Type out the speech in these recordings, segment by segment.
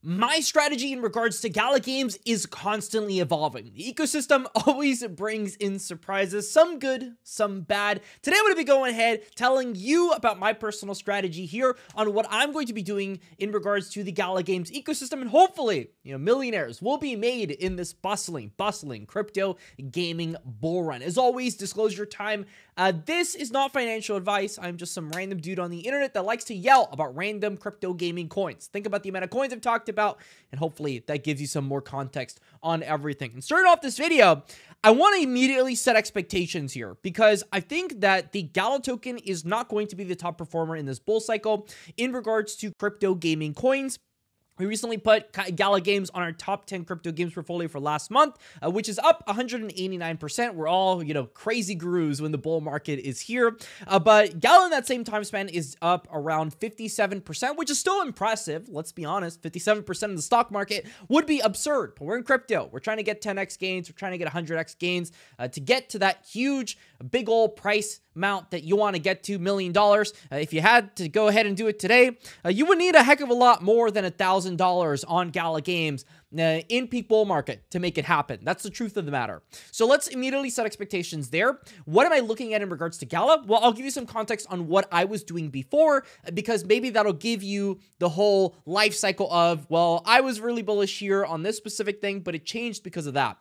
My strategy in regards to Gala games is constantly evolving. The ecosystem always brings in surprises, some good, some bad. Today I'm going to be going ahead telling you about my personal strategy here on what I'm going to be doing in regards to the Gala games ecosystem, and hopefully, millionaires will be made in this bustling crypto gaming bull run. As always, disclosure time. This is not financial advice. I'm just some random dude on the internet that likes to yell about random crypto gaming coins. Think about the amount of coins I've talked about, and hopefully that gives you some more context on everything. And starting off this video, I want to immediately set expectations here because I think that the Gala token is not going to be the top performer in this bull cycle in regards to crypto gaming coins. We recently put Gala games on our top 10 crypto games portfolio for last month, which is up 189%. We're all, crazy gurus when the bull market is here. But Gala in that same time span is up around 57%, which is still impressive. Let's be honest, 57% in the stock market would be absurd. But we're in crypto. We're trying to get 10x gains. We're trying to get 100x gains to get to that huge, big old price amount that you want to get to, $1 million. If you had to go ahead and do it today, you would need a heck of a lot more than $1,000 on Gala games in peak bull market to make it happen. That's the truth of the matter. So let's immediately set expectations there. What am I looking at in regards to Gala? Well, I'll give you some context on what I was doing before, because maybe that'll give you the whole life cycle of, well, I was really bullish here on this specific thing, but it changed because of that.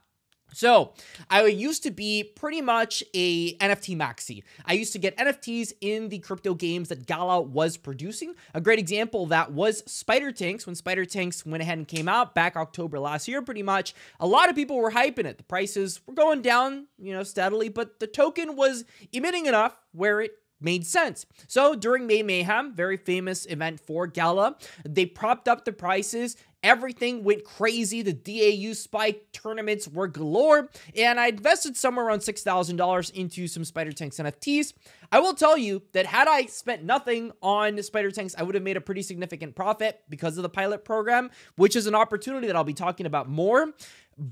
So I used to be pretty much a NFT maxi. I used to get NFTs in the crypto games that Gala was producing. A great example of that was Spider Tanks. When Spider Tanks went ahead and came out back October last year, pretty much, a lot of people were hyping it. The prices were going down, steadily, but the token was emitting enough where it made sense. So during May Mayhem, very famous event for Gala, they propped up the prices. Everything went crazy. The DAU spiked, tournaments were galore, and I invested somewhere around $6,000 into some Spider Tanks NFTs. I will tell you that had I spent nothing on Spider Tanks, I would have made a pretty significant profit because of the pilot program, which is an opportunity that I'll be talking about more.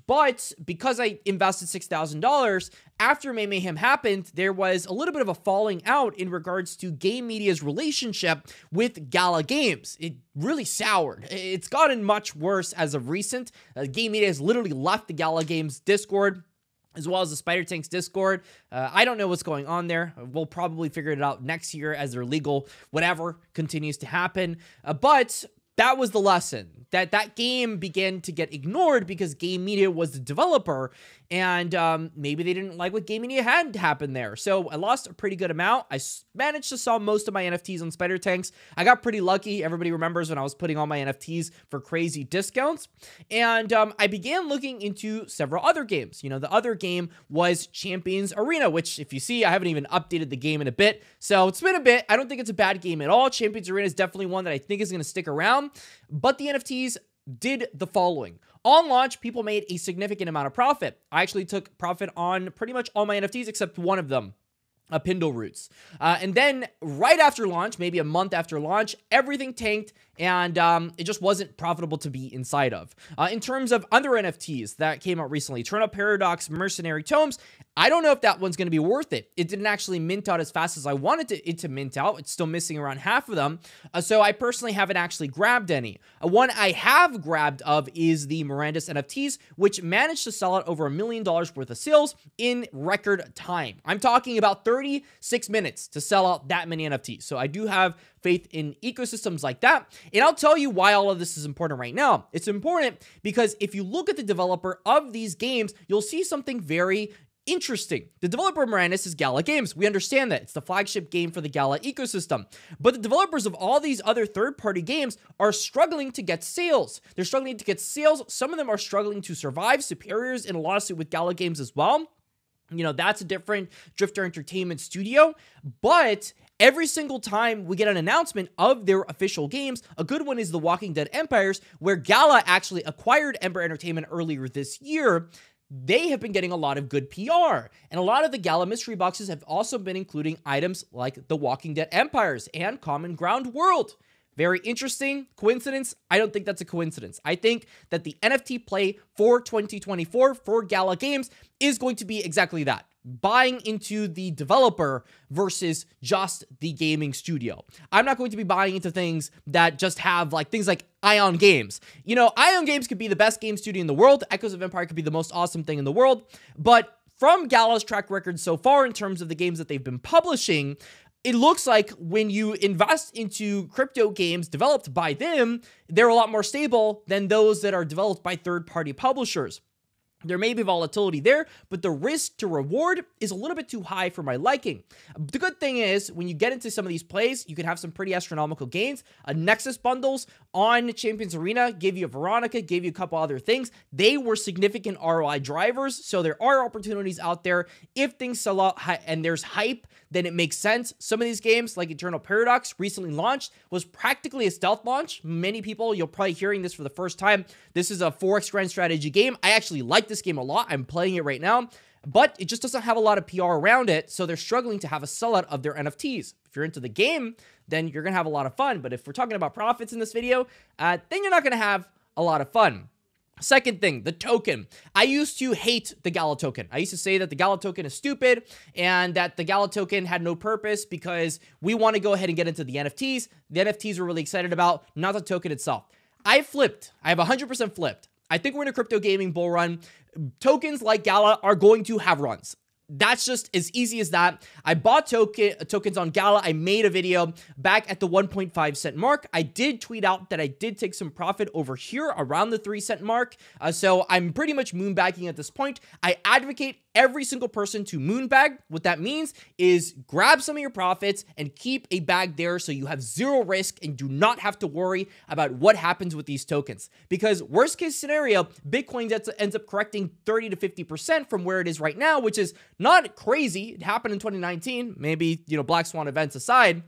But because I invested $6,000, after May Mayhem happened, there was a little bit of a falling out in regards to game media's relationship with Gala games. It really soured. It's gotten much worse as of recent. Game media has literally left the Gala games Discord, as well as the Spider Tanks Discord. I don't know what's going on there. We'll probably figure it out next year as their legal whatever continues to happen. But that was the lesson, that game began to get ignored because Game Media was the developer, and maybe they didn't like what Game Media had to happen there. So I lost a pretty good amount. I managed to sell most of my NFTs on Spider Tanks. I got pretty lucky. Everybody remembers when I was putting all my NFTs for crazy discounts. And I began looking into several other games. The other game was Champions Arena, which if you see, I haven't even updated the game in a bit. So it's been a bit. I don't think it's a bad game at all. Champions Arena is definitely one that I think is going to stick around. But the NFTs did the following. On launch, people made a significant amount of profit. I actually took profit on pretty much all my NFTs except one of them, Pindle Roots. And then right after launch, maybe a month after launch, everything tanked, and it just wasn't profitable to be inside of. In terms of other NFTs that came out recently, Turnup Paradox, Mercenary Tomes, I don't know if that one's going to be worth it. It didn't actually mint out as fast as I wanted it to mint out. It's still missing around half of them. So I personally haven't actually grabbed any. One I have grabbed of is the Mirandus NFTs, which managed to sell out over $1 million worth of sales in record time. I'm talking about 36 minutes to sell out that many NFTs. So I do have faith in ecosystems like that. And I'll tell you why all of this is important right now. It's important because if you look at the developer of these games, you'll see something very interesting. The developer of Mirandus is Gala Games. We understand that. It's the flagship game for the Gala ecosystem. But the developers of all these other third-party games are struggling to get sales. They're struggling to get sales. Some of them are struggling to survive. Superior's in a lawsuit with Gala Games as well. That's a different Drifter Entertainment studio. But every single time we get an announcement of their official games, a good one is The Walking Dead Empires, where Gala actually acquired Ember Entertainment earlier this year. They have been getting a lot of good PR. And a lot of the Gala mystery boxes have also been including items like The Walking Dead Empires and Common Ground World. Very interesting. Coincidence? I don't think that's a coincidence. I think that the NFT play for 2024 for Gala Games is going to be exactly that. Buying into the developer versus just the gaming studio. I'm not going to be buying into things that just have like things like Ion Games. You know, Ion Games could be the best game studio in the world. Echoes of Empire could be the most awesome thing in the world. But from Gala's track record so far in terms of the games that they've been publishing, it looks like when you invest into crypto games developed by them, they're a lot more stable than those that are developed by third-party publishers. There may be volatility there, but the risk to reward is a little bit too high for my liking. The good thing is, when you get into some of these plays, you can have some pretty astronomical gains. Nexus bundles on Champions Arena gave you a Veronica, gave you a couple other things. They were significant ROI drivers, so there are opportunities out there. If things sell out and there's hype, then it makes sense. Some of these games, like Eternal Paradox, recently launched, was practically a stealth launch. Many people, you're probably hearing this for the first time. This is a 4X grand strategy game. I actually like this game a lot. I'm playing it right now, but it just doesn't have a lot of PR around it, so they're struggling to have a sellout of their NFTs. If you're into the game, then you're going to have a lot of fun, but if we're talking about profits in this video, then you're not going to have a lot of fun. Second thing, the token. I used to hate the Gala token. I used to say that the Gala token is stupid and that the Gala token had no purpose because we want to go ahead and get into the NFTs. The NFTs we're really excited about, not the token itself. I flipped. I have 100% flipped. I think we're in a crypto gaming bull run. Tokens like Gala are going to have runs. That's just as easy as that. I bought tokens on Gala. I made a video back at the 1.5 cent mark. I did tweet out that I did take some profit over here around the 3 cent mark. So I'm pretty much moonbagging at this point. I advocate every single person to moonbag. What that means is grab some of your profits and keep a bag there so you have zero risk and do not have to worry about what happens with these tokens. Because worst case scenario, Bitcoin ends up correcting 30 to 50% from where it is right now, which is not crazy. It happened in 2019, maybe, Black Swan events aside.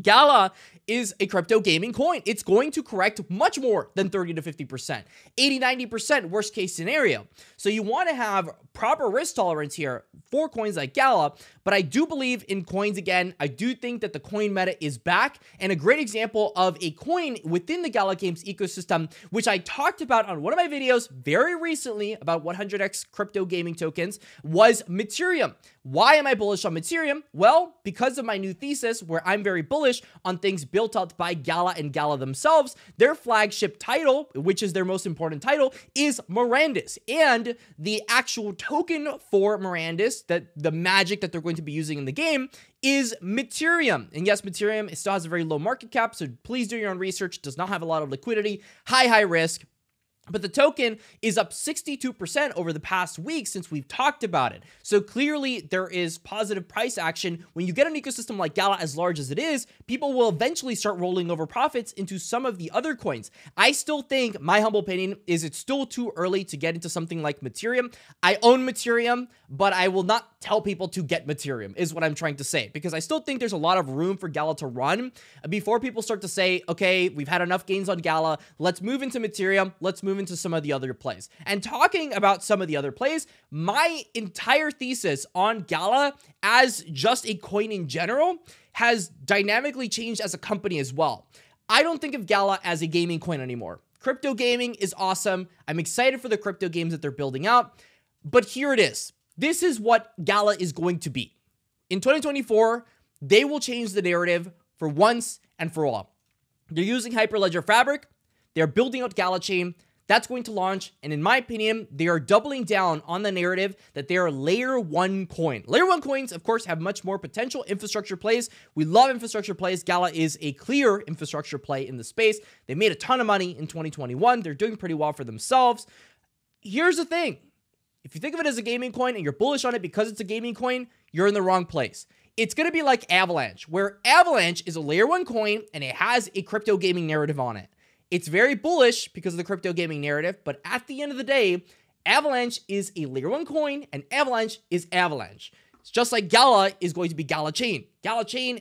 Gala is a crypto gaming coin. It's going to correct much more than 30 to 50%, 80, 90% worst case scenario. So you want to have proper risk tolerance here for coins like Gala, but I do believe in coins again. I do think that the coin meta is back, and a great example of a coin within the Gala Games ecosystem, which I talked about on one of my videos very recently about 100x crypto gaming tokens, was Materium. Why am I bullish on Materium? Well, because of my new thesis where I'm very bullish on things built out by Gala and Gala themselves. Their flagship title, which is their most important title, is Mirandus. And the actual token for Mirandus, that the magic that they're going to be using in the game, is Materium. And yes, Materium still has a very low market cap, so please do your own research. It does not have a lot of liquidity, high risk. But the token is up 62% over the past week since we've talked about it. So clearly there is positive price action. When you get an ecosystem like Gala as large as it is, people will eventually start rolling over profits into some of the other coins. I still think, my humble opinion, is it's still too early to get into something like Materium. I own Materium, but I will not tell people to get Materium, is what I'm trying to say. Because I still think there's a lot of room for Gala to run before people start to say, okay, we've had enough gains on Gala, let's move into Materium, let's move into some of the other plays. And talking about some of the other plays, my entire thesis on Gala as just a coin in general has dynamically changed as a company as well. I don't think of Gala as a gaming coin anymore. Crypto gaming is awesome. I'm excited for the crypto games that they're building out, but here it is. This is what Gala is going to be. In 2024, they will change the narrative for once and for all. They're using Hyperledger Fabric. They're building out Gala Chain. That's going to launch, and in my opinion, they are doubling down on the narrative that they are layer 1 coin. Layer 1 coins, of course, have much more potential infrastructure plays. We love infrastructure plays. Gala is a clear infrastructure play in the space. They made a ton of money in 2021. They're doing pretty well for themselves. Here's the thing. If you think of it as a gaming coin and you're bullish on it because it's a gaming coin, you're in the wrong place. It's going to be like Avalanche, where Avalanche is a layer 1 coin and it has a crypto gaming narrative on it. It's very bullish because of the crypto gaming narrative, but at the end of the day, Avalanche is a layer 1 coin and Avalanche is Avalanche. It's just like Gala is going to be Gala Chain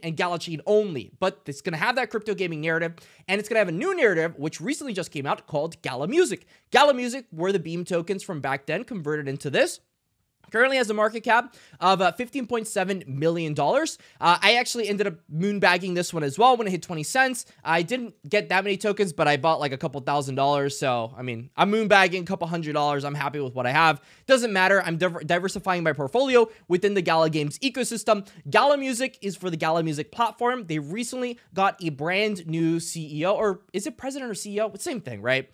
and Gala Chain only, but it's going to have that crypto gaming narrative, and it's going to have a new narrative, which recently just came out, called Gala Music. Gala Music were the Beam tokens from back then converted into this. Currently has a market cap of $15.7 million. I actually ended up moonbagging this one as well when it hit 20 cents. I didn't get that many tokens, but I bought like a couple $1,000. So, I mean, I'm moonbagging a couple $100. I'm happy with what I have. Doesn't matter. I'm diversifying my portfolio within the Gala Games ecosystem. Gala Music is for the Gala Music platform. They recently got a brand new CEO, or is it president or CEO? Same thing, right?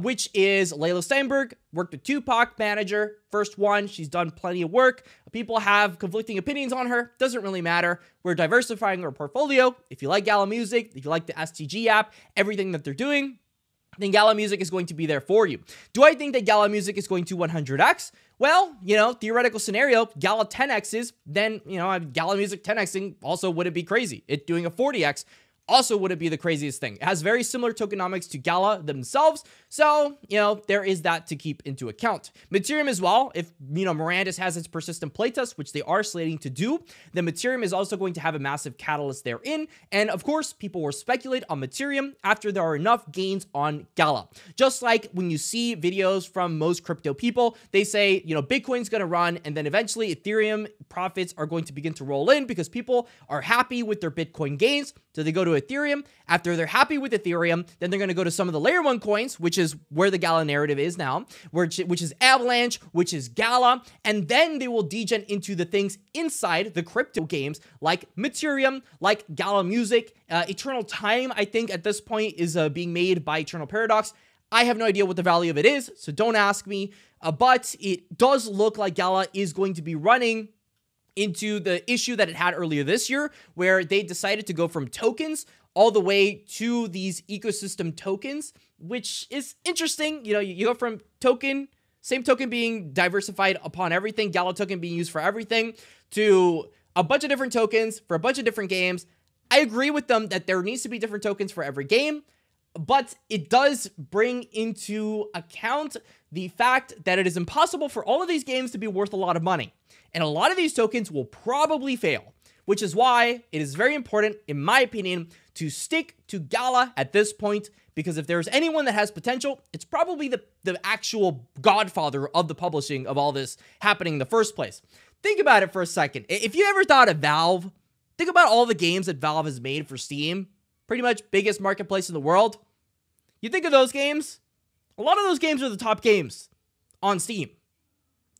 Which is Layla Steinberg. Worked with Tupac, manager, first one. She's done plenty of work. People have conflicting opinions on her. Doesn't really matter. We're diversifying our portfolio. If you like Gala Music, if you like the STG app, everything that they're doing, then Gala Music is going to be there for you. Do I think that Gala Music is going to 100x? Well, you know, theoretical scenario, Gala 10x's, then, you know, Gala Music 10xing also wouldn't be crazy. It doing a 40x also wouldn't be the craziest thing. It has very similar tokenomics to Gala themselves. So, you know, there is that to keep into account. Materium as well, if, you know, Mirandus has its persistent playtest, which they are slating to do, then Materium is also going to have a massive catalyst therein. And of course, people will speculate on Materium after there are enough gains on Gala. Just like when you see videos from most crypto people, they say, you know, Bitcoin's going to run, and then eventually Ethereum profits are going to begin to roll in because people are happy with their Bitcoin gains. So they go to Ethereum. After they're happy with Ethereum, then they're going to go to some of the layer 1 coins, which is where the Gala narrative is now, which is Avalanche, which is Gala, and then they will degen into the things inside the crypto games like Materium, like Gala Music. Eternal Time, I think at this point is being made by Eternal Paradox. I have no idea what the value of it is, so don't ask me, but it does look like Gala is going to be running into the issue that it had earlier this year, where they decided to go from tokens all the way to these ecosystem tokens, which is interesting. You know, you go from token, same token being diversified upon everything, Gala token being used for everything, to a bunch of different tokens for a bunch of different games. I agree with them that there needs to be different tokens for every game, but it does bring into account the fact that it is impossible for all of these games to be worth a lot of money. And a lot of these tokens will probably fail, which is why it is very important, in my opinion, to stick to Gala at this point, because if there's anyone that has potential, it's probably the actual godfather of the publishing of all this happening in the first place. Think about it for a second. If you ever thought of Valve, think about all the games that Valve has made for Steam, pretty much biggest marketplace in the world. You think of those games, a lot of those games are the top games on Steam.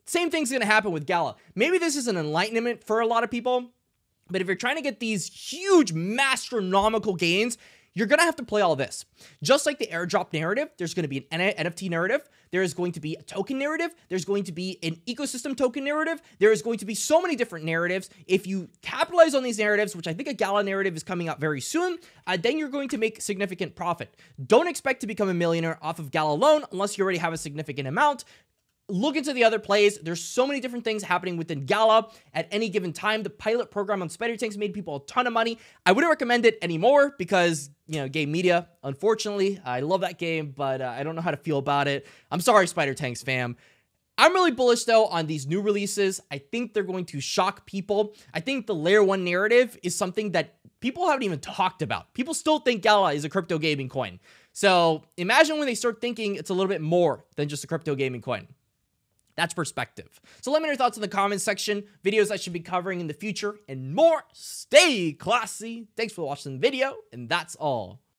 Same thing's going to happen with Gala. Maybe this is an enlightenment for a lot of people, but if you're trying to get these huge, astronomical gains, you're going to have to play all this. Just like the airdrop narrative, there's going to be an NFT narrative. There is going to be a token narrative. There's going to be an ecosystem token narrative. There is going to be so many different narratives. If you capitalize on these narratives, which I think a Gala narrative is coming out very soon, then you're going to make significant profit. Don't expect to become a millionaire off of Gala alone unless you already have a significant amount. Look into the other plays. There's so many different things happening within Gala at any given time. The pilot program on Spider Tanks made people a ton of money. I wouldn't recommend it anymore because, you know, game media, unfortunately. I love that game, but I don't know how to feel about it. I'm sorry, Spider Tanks fam. I'm really bullish, though, on these new releases. I think they're going to shock people. I think the Layer 1 narrative is something that people haven't even talked about. People still think Gala is a crypto gaming coin. So imagine when they start thinking it's a little bit more than just a crypto gaming coin. That's perspective. So let me know your thoughts in the comments section, videos I should be covering in the future, and more. Stay classy. Thanks for watching the video, and that's all.